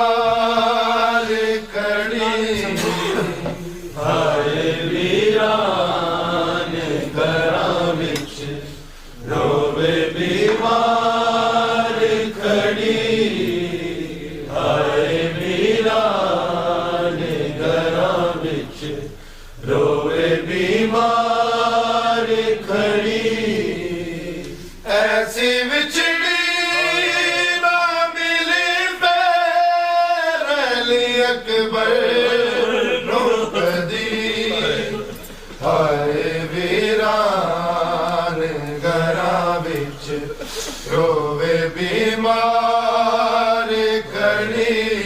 बीमार कड़ी हाय वीरान घरां विच रोवे बीमार खड़ी हाय वीरान घरां विच रोवे बीमार खड़ी ऐसी विछड़ी अकबर नौकदी हाय वीरान घरां विच रोवे बीमार खड़ी